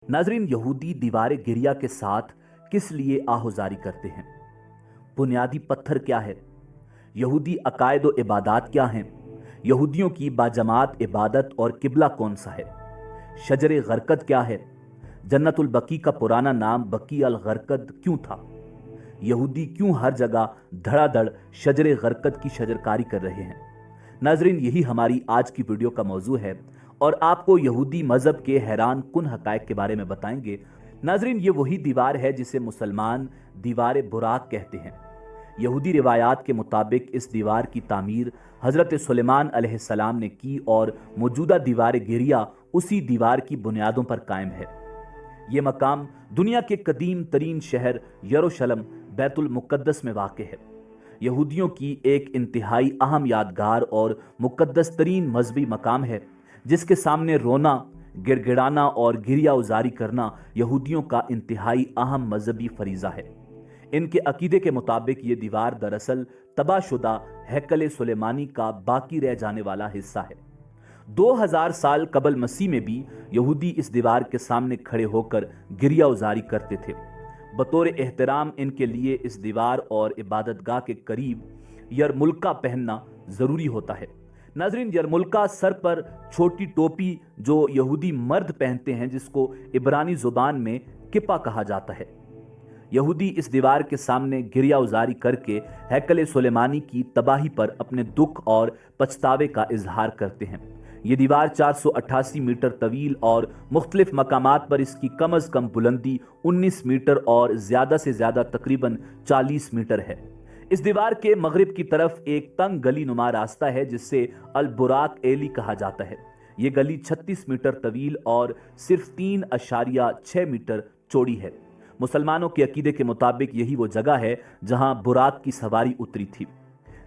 नाजरीन, यहूदी दीवार गिरिया के साथ किस लिए आहुजारी करते हैं? बुनियादी पत्थर क्या है? यहूदी अकायद व इबादत क्या हैं? यहूदियों की बाजमात इबादत और किबला कौन सा है? शजर गरकद क्या है? जन्नतुल बकी का पुराना नाम बकी अल गरकद क्यों था? यहूदी क्यों हर जगह धड़ाधड़ शजर गरकद की शजरकारी कर रहे हैं? नाजरीन, यही हमारी आज की वीडियो का मौजू है और आपको यहूदी मजहब के हैरान कुन हकायक के बारे में बताएंगे। नाजरीन, ये वही दीवार है जिसे मुसलमान दीवार बुराक कहते हैं। यहूदी रिवायात के मुताबिक इस दीवार की तामीर हजरत सुलेमान अलैहिस्सलाम ने की और मौजूदा दीवार गिरिया उसी दीवार की बुनियादों पर कायम है। ये मकाम दुनिया के कदीम तरीन शहर यरूशलेम बैतुल मुक़द्दस में वाक़ है। यहूदियों की एक इंतहाई अहम यादगार और मुक़द्दस तरीन मजहबी मकाम है, जिसके सामने रोना, गिड़गिड़ाना और गिरिया उजारी करना यहूदियों का इंतहाई अहम मजहबी फरीज़ा है। इनके अकीदे के मुताबिक ये दीवार दरअसल तबाहशुदा हैकल सुलेमानी का बाकी रह जाने वाला हिस्सा है। 2000 साल कबल मसीह में भी यहूदी इस दीवार के सामने खड़े होकर गिरिया उजारी करते थे। बतौर एहतराम इनके लिए इस दीवार और इबादतगाह के करीब यरमुल्का पहनना ज़रूरी होता है। नाजरीन, यरमुल्का सर पर छोटी टोपी जो यहूदी मर्द पहनते हैं, जिसको इब्रानी जुबान में किपा कहा जाता है। यहूदी इस दीवार के सामने गिरिया उजारी करके हैकल सुलेमानी की तबाही पर अपने दुख और पछतावे का इजहार करते हैं। ये दीवार 488 मीटर तवील और मुख्तलिफ मकामात पर इसकी कम अज़ कम बुलंदी 19 मीटर और ज़्यादा से ज़्यादा तकरीबन 40 मीटर है। इस दीवार के मगरिब की तरफ एक तंग गली नुमा रास्ता है, जिससे अल बुराक एली कहा जाता है। ये गली 36 मीटर तवील और सिर्फ 3.6 मीटर चौड़ी है। मुसलमानों के अकीदे के मुताबिक यही वो जगह है जहां बुराक की सवारी उतरी थी।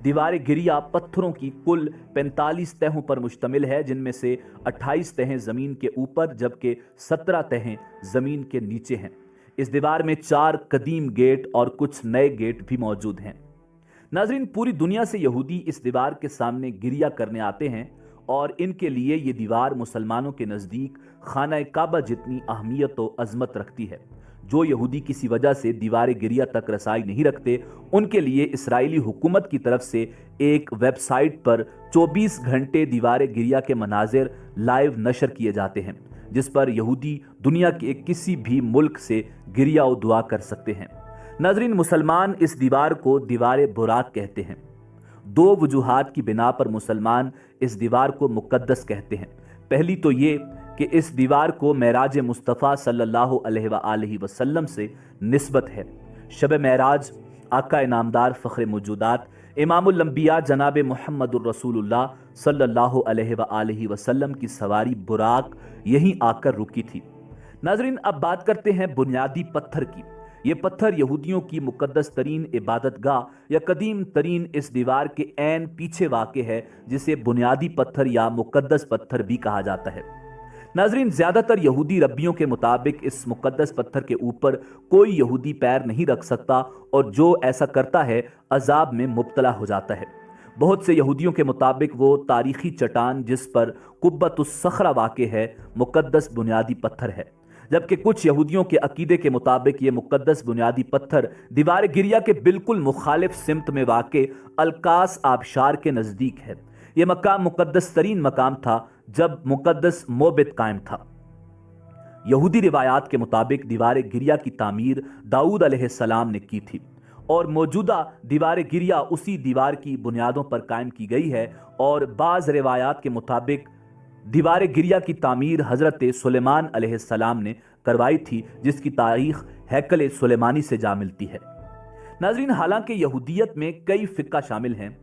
दीवार गिरिया पत्थरों की कुल 45 तहों पर मुश्तमिल है, जिनमें से 28 तहें जमीन के ऊपर जबकि 17 तहें जमीन के नीचे हैं। इस दीवार में 4 कदीम गेट और कुछ नए गेट भी मौजूद हैं। नाजरीन, पूरी दुनिया से यहूदी इस दीवार के सामने गिरिया करने आते हैं और इनके लिए ये दीवार मुसलमानों के नज़दीक खाना काबा जितनी अहमियत व अजमत रखती है। जो यहूदी किसी वजह से दीवार गिरिया तक रसाई नहीं रखते, उनके लिए इसराइली हुकूमत की तरफ से एक वेबसाइट पर 24 घंटे दीवार गिरिया के मनाजिर लाइव नशर किए जाते हैं, जिस पर यहूदी दुनिया के किसी भी मुल्क से गिरिया व दुआ कर सकते हैं। नाजरीन, मुसलमान इस दीवार को दीवार बुराक कहते हैं। 2 वजूहात की बिना पर मुसलमान इस दीवार को मुक़द्दस कहते हैं। पहली तो ये कि इस दीवार को मेराज मुस्तफ़ा सल्लल्लाहु अलैहि वसल्लम से निस्बत है। शब मेराज आका इनामदार फ़ख्र मौजूदात इमामुल अंबिया जनाब मुहम्मदुर रसूलुल्लाह सल्लल्लाहु अलैहि वसल्लम की सवारी बुराक यहीं आकर रुकी थी। नाजरीन, अब बात करते हैं बुनियादी पत्थर की। ये पत्थर यहूदियों की मुक़द्दस तरीन इबादतगाह या कदीम तरीन इस दीवार के ऐन पीछे वाक़ है, जिसे बुनियादी पत्थर या मुक़द्दस पत्थर भी कहा जाता है। नाजरीन, ज़्यादातर यहूदी रब्बियों के मुताबिक इस मुक़द्दस पत्थर के ऊपर कोई यहूदी पैर नहीं रख सकता और जो ऐसा करता है अजाब में मुब्तला हो जाता है। बहुत से यहूदियों के मुताबिक वो तारीखी चट्टान जिस पर कुब्बतुस सखरा वाक़ है मुक़द्दस बुनियादी पत्थर है, जबकि कुछ यहूदियों के अकीदे के मुताबिक ये मुक़द्दस बुनियादी पत्थर दीवार गिरिया के बिल्कुल मुखालिफ सिमत में वाक़ अलकास आबशार के नज़दीक है। ये मकाम मुक़द्दस तरीन मकाम था जब मुक़द्दस मोबित कायम था। यहूदी रिवायात के मुताबिक दीवार गिरिया की तामीर दाऊद अलैहिस्सलाम ने की थी और मौजूदा दीवार गिरिया उसी दीवार की बुनियादों पर कायम की गई है। और बाज़ रिवायात के मुताबिक दीवार गिरिया की तामीर हजरत सुलेमान अलैहिस्सलाम ने करवाई थी, जिसकी तारीख हैकल सुलेमानी से जा मिलती है। नाजरीन, हालांकि यहूदियत में कई फ़िक़ा शामिल हैं,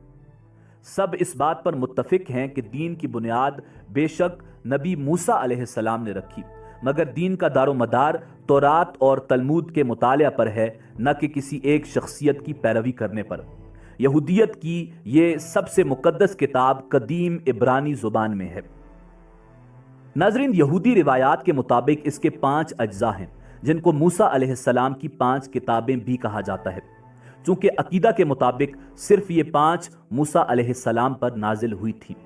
सब इस बात पर मुत्तफिक हैं कि दीन की बुनियाद बेशक नबी मूसा अलैहिस्सलाम ने रखी, मगर दीन का दारो मदार तौरात और तलमूद के मुतालिया पर है, न कि किसी एक शख्सियत की पैरवी करने पर। यहूदियत की ये सबसे मुक़द्दस किताब कदीम इब्रानी ज़ुबान में है। नाजरीन, यहूदी रिवायात के मुताबिक इसके 5 अज्जा हैं, जिनको मूसा अलैहिस्सलाम की 5 किताबें भी कहा जाता है। चूंकि अकीदा के मुताबिक सिर्फ ये 5 मूसा अलैहिस्सलाम पर नाजिल हुई थी।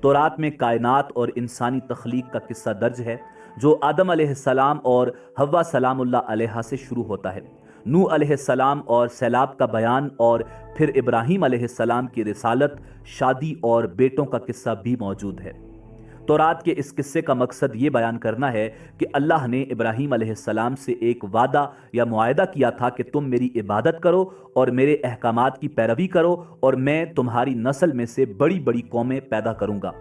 तौरात में कायनात और इंसानी तख्लीक का किस्सा दर्ज है, جو آدم علیہ السلام اور حوا سلام اللہ علیہ سے شروع ہوتا ہے۔ نوح علیہ السلام اور سیلاب کا بیان، اور پھر ابراہیم علیہ السلام کی رسالت، شادی اور بیٹوں کا قصہ بھی موجود ہے۔ تورات کے اس قصے کا مقصد یہ بیان کرنا ہے کہ اللہ نے ابراہیم علیہ السلام سے ایک وعدہ یا معاہدہ کیا تھا کہ تم میری عبادت کرو اور میرے احکامات کی پیروی کرو اور میں تمہاری نسل میں سے بڑی بڑی قومیں پیدا کروں گا۔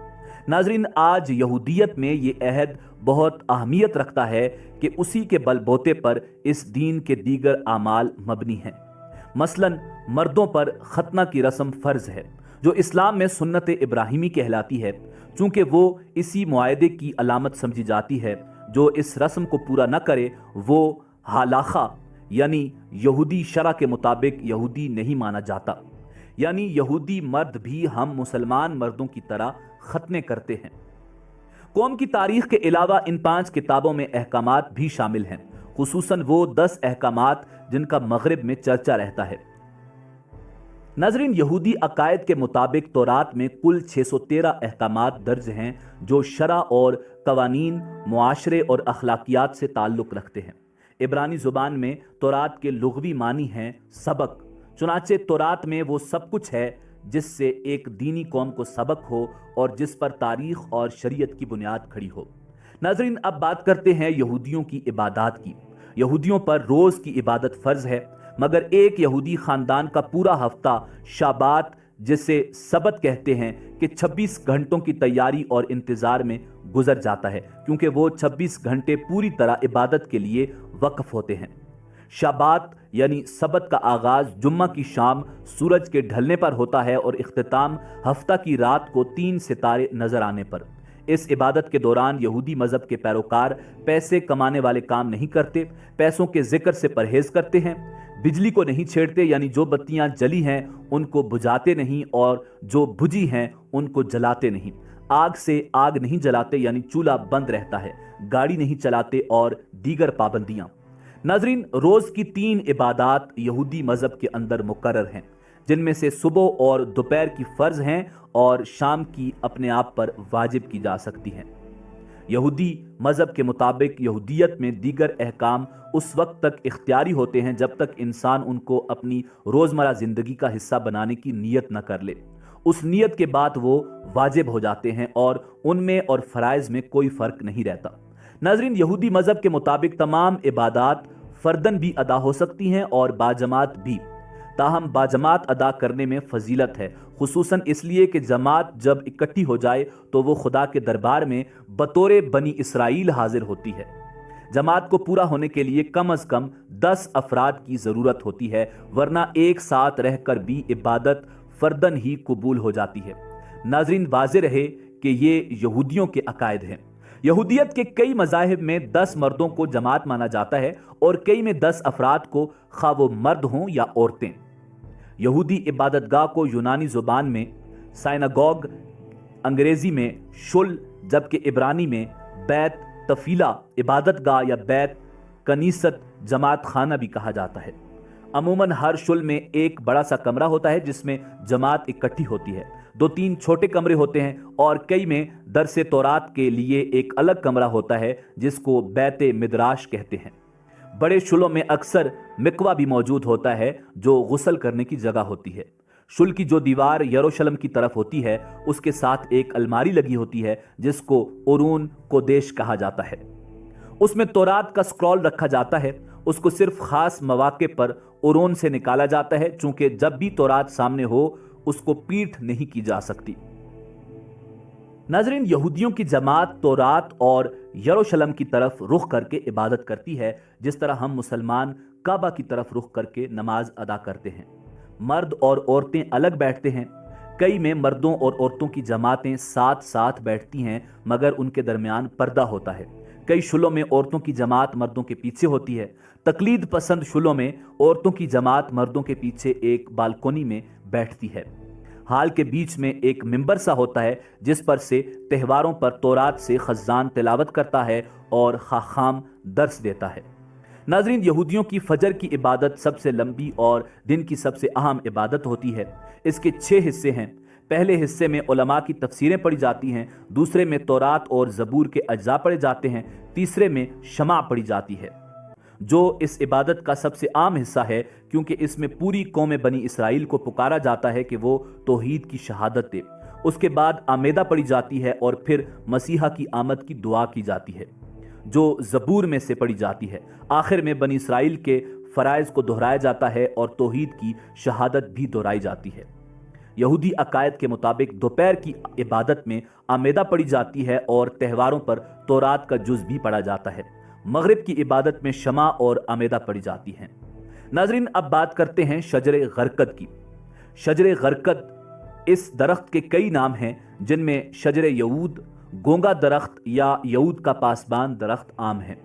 ناظرین، آج یہودیت میں یہ عہد بہت اہمیت رکھتا ہے کہ اسی کے بل بوتے پر اس دین کے دیگر اعمال مبنی ہیں۔ مثلا مردوں پر ختنہ کی رسم فرض ہے، جو اسلام میں سنت ابراہیمی کہلاتی ہے، چونکہ وہ اسی معاہدے کی علامت سمجھی جاتی ہے۔ جو اس رسم کو پورا نہ کرے وہ ہالاخا یعنی یہودی شرع کے مطابق یہودی نہیں مانا جاتا۔ یعنی یہودی مرد بھی ہم مسلمان مردوں کی طرح ختنے کرتے ہیں۔ قوم کی تاریخ کے علاوہ ان 5 کتابوں میں احکامات بھی شامل ہیں، خصوصاً وہ 10 احکامات جن کا مغرب میں چرچا رہتا ہے۔ ناظرین، یہودی عقائد کے مطابق تورات میں کل 613 احکامات درج ہیں جو شرع اور قوانین، معاشرے اور اخلاقیات سے تعلق رکھتے ہیں۔ عبرانی زبان میں تورات کے لغوی معنی ہیں سبق، چنانچہ تورات میں وہ سب کچھ ہے جس سے ایک دینی قوم کو سبق ہو اور جس پر تاریخ اور شریعت کی بنیاد کھڑی ہو۔ ناظرین، اب بات کرتے ہیں یہودیوں کی عبادات کی۔ یہودیوں پر روز کی عبادت فرض ہے، مگر ایک یہودی خاندان کا پورا ہفتہ شابات، جسے سبت کہتے ہیں، کہ 26 گھنٹوں کی تیاری اور انتظار میں گزر جاتا ہے، کیونکہ وہ 26 گھنٹے پوری طرح عبادت کے لیے وقف ہوتے ہیں۔ شابات یعنی سبت کا آغاز جمعہ کی شام سورج کے ڈھلنے پر ہوتا ہے اور اختتام ہفتہ کی رات کو 3 ستارے نظر آنے پر۔ اس عبادت کے دوران یہودی مذہب کے پیروکار پیسے کمانے والے کام نہیں کرتے، پیسوں کے ذکر سے پرہیز کرتے ہیں، بجلی کو نہیں چھیڑتے یعنی جو بتیاں جلی ہیں ان کو بجھاتے نہیں اور جو بجھی ہیں ان کو جلاتے نہیں، آگ سے آگ نہیں جلاتے یعنی چولہا بند رہتا ہے، گاڑی نہیں چلاتے اور دیگر پابندیاں۔ ناظرین، روز کی 3 عبادات یہودی مذہب کے اندر مقرر ہیں، جن میں سے صبح اور دوپہر کی فرض ہیں اور شام کی اپنے آپ پر واجب کی جا سکتی ہیں۔ یہودی مذہب کے مطابق یہودیت میں دیگر احکام اس وقت تک اختیاری ہوتے ہیں جب تک انسان ان کو اپنی روزمرہ زندگی کا حصہ بنانے کی نیت نہ کر لے۔ اس نیت کے بعد وہ واجب ہو جاتے ہیں اور ان میں اور فرائض میں کوئی فرق نہیں رہتا۔ ناظرین، یہودی مذہب کے مطابق تمام عبادات فرداً بھی ادا ہو سکتی ہیں اور باجماعت بھی، تاہم باجماعت ادا کرنے میں فضیلت ہے، خصوصاً اس لیے کہ جماعت جب اکٹھی ہو جائے تو وہ خدا کے دربار میں بطور بنی اسرائیل حاضر ہوتی ہے۔ جماعت کو پورا ہونے کے لیے کم از کم 10 افراد کی ضرورت ہوتی ہے، ورنہ ایک ساتھ رہ کر بھی عبادت فرداً ہی قبول ہو جاتی ہے۔ ناظرین، واضح رہے کہ یہ یہودیوں کے عقائد ہیں۔ یہودیت کے کئی مذاہب میں 10 مردوں کو جماعت مانا جاتا ہے اور کئی میں 10 افراد کو، خواہ وہ مرد ہوں یا عورتیں۔ یہودی عبادت گاہ کو یونانی زبان میں سائناگوگ، انگریزی میں شل، جبکہ عبرانی میں بیت تفیلا عبادت گاہ یا بیت کنیست جماعت خانہ بھی کہا جاتا ہے۔ عموماً ہر شل میں ایک بڑا سا کمرہ ہوتا ہے جس میں جماعت اکٹھی ہوتی ہے، 2-3 چھوٹے کمرے ہوتے ہیں اور کئی میں درس تورات کے لیے ایک الگ کمرہ ہوتا ہے جس کو بیت مدراش کہتے ہیں۔ بڑے شلوں میں اکثر مکوا بھی موجود ہوتا ہے جو غسل کرنے کی جگہ ہوتی ہے۔ شل کی جو دیوار یروشلم کی طرف ہوتی ہے اس کے ساتھ ایک الماری لگی ہوتی ہے جس کو ارون قدیش کہا جاتا ہے۔ اس میں تورات کا سکرول رکھا جاتا ہے، اس کو صرف خاص مواقع پر ارون سے نکالا جاتا ہے، چونکہ جب بھی تورات سامنے ہو اس کو پیٹھ نہیں کی جا سکتی۔ ناظرین، یہودیوں کی جماعت تورات اور یروشلم کی طرف رخ کر کے عبادت کرتی ہے، جس طرح ہم مسلمان کعبہ کی طرف رخ کر کے نماز ادا کرتے ہیں۔ مرد اور عورتیں الگ بیٹھتے ہیں، کئی میں مردوں اور عورتوں کی جماعتیں ساتھ ساتھ بیٹھتی ہیں مگر ان کے درمیان پردہ ہوتا ہے۔ کئی شلوں میں عورتوں کی جماعت مردوں کے پیچھے ہوتی ہے۔ تقلید پسند شلوں میں عورتوں کی جماعت مردوں کے پیچھے ایک بالکونی میں بیٹھتی ہے۔ ہال کے بیچ میں ایک ممبر سا ہوتا ہے جس پر سے تہواروں پر تورات سے خزان تلاوت کرتا ہے اور خاخام درس دیتا ہے۔ ناظرین، یہودیوں کی فجر کی عبادت سب سے لمبی اور دن کی سب سے اہم عبادت ہوتی ہے۔ اس کے 6 حصے ہیں۔ پہلے حصے میں علماء کی تفسیریں پڑھی جاتی ہیں، دوسرے میں تورات اور زبور کے اجزاء پڑھے جاتے ہیں، तीसरे में शमा पढ़ी जाती है, जो इस इबादत का सबसे आम हिस्सा है, क्योंकि इसमें पूरी कौम बनी इसराइल को पुकारा जाता है कि वो तौहीद की शहादत दे। उसके बाद आमेदा पढ़ी जाती है और फिर मसीहा की आमद की दुआ की जाती है, जो ज़बूर में से पढ़ी जाती है। आखिर में बनी इसराइल के फ़राइज़ को दोहराया जाता है और तौहीद की शहादत भी दोहराई जाती है। यहूदी अकायद के मुताबिक दोपहर की इबादत में आमेदा पढ़ी जाती है और त्यौहारों पर तौरात का जुज़ भी पढ़ा जाता है। मगरिब की इबादत में शमा और आमेदा पढ़ी जाती हैं। नाज़रीन, अब बात करते हैं शजरे गरकद की। शजरे गरकद इस दरख्त के कई नाम हैं, जिनमें शजरे यहूद, गोंगा दरख्त या यहूद का पासबान दरख्त आम है।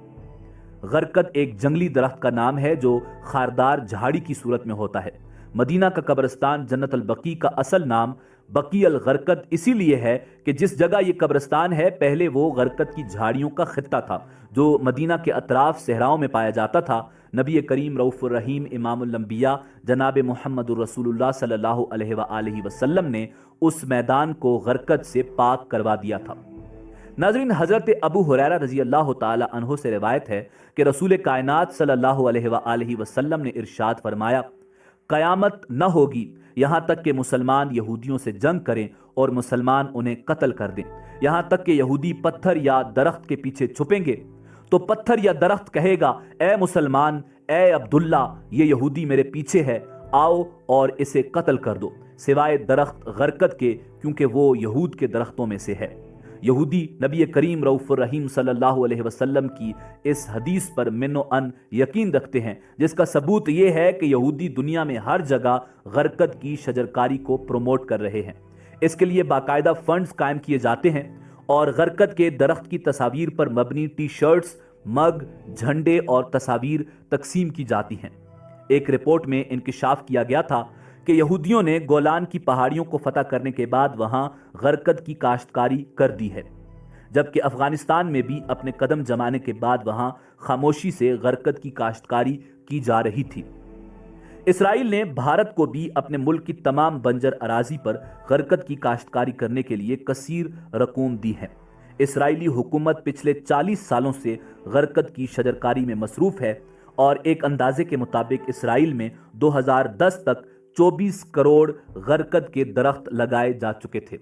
गरकद एक जंगली दरख्त का नाम है जो खारदार झाड़ी की सूरत में होता है। मदीना का कब्रिस्तान जन्नत अल बकी का असल नाम बकी अल गरकद इसीलिए है कि जिस जगह ये कब्रिस्तान है पहले वो गरकद की झाड़ियों का खित्ता था, जो मदीना के अतराफ सहराओं में पाया जाता था। नबी करीम रऊफ़ुर रहीम इमामुल अंबिया जनाब मुहम्मदुर रसूलुल्लाह सल्लल्लाहु अलैहि वसल्लम ने उस मैदान को गरकद से पाक करवा दिया था। नाज़रीन, हज़रत अबू हुरैरा रज़ी अल्लाह ताला अन्हु से रिवायत है कि रसूल कायनात सल्लल्लाहु अलैहि वसल्लम ने इरशाद फरमाया, क़यामत न होगी यहाँ तक कि मुसलमान यहूदियों से जंग करें और मुसलमान उन्हें कत्ल कर दें। यहाँ तक कि यहूदी पत्थर या दरख्त के पीछे छुपेंगे तो पत्थर या दरख्त कहेगा, ए मुसलमान, ए अब्दुल्ला, ये यहूदी मेरे पीछे है, आओ और इसे कत्ल कर दो, सिवाय दरख्त गरकद के, क्योंकि वो यहूद के दरख्तों में से है। यहूदी नबी करीम रऊफ़ुर रहीम सल्लल्लाहु अलैहि वसल्लम की इस हदीस पर मिन्नो अन यकीन रखते हैं, जिसका सबूत ये है कि यहूदी दुनिया में हर जगह गरकद की शजरकारी को प्रमोट कर रहे हैं। इसके लिए बाकायदा फंड्स कायम किए जाते हैं और गरकद के दरख्त की तस्वीर पर मबनी टी शर्ट्स, मग, झंडे और तस्वीर तकसीम की जाती हैं। एक रिपोर्ट में इंकिशाफ किया गया था कि यहूदियों ने गोलान की पहाड़ियों को फतह करने के बाद वहां गरकद की काश्तकारी कर दी है, जबकि अफगानिस्तान में भी अपने कदम जमाने के बाद वहां खामोशी से गरकद की काश्तकारी की जा रही थी। इसराइल ने भारत को भी अपने मुल्क की तमाम बंजर अराजी पर गरकद की काश्तकारी करने के लिए कसीर रकूम दी है। इसराइली हुकूमत पिछले 40 सालों से गरकद की शजरकारी में मसरूफ है और एक अंदाजे के मुताबिक इसराइल में 2010 तक 24 करोड़ गरकद के दरख्त लगाए जा चुके थे।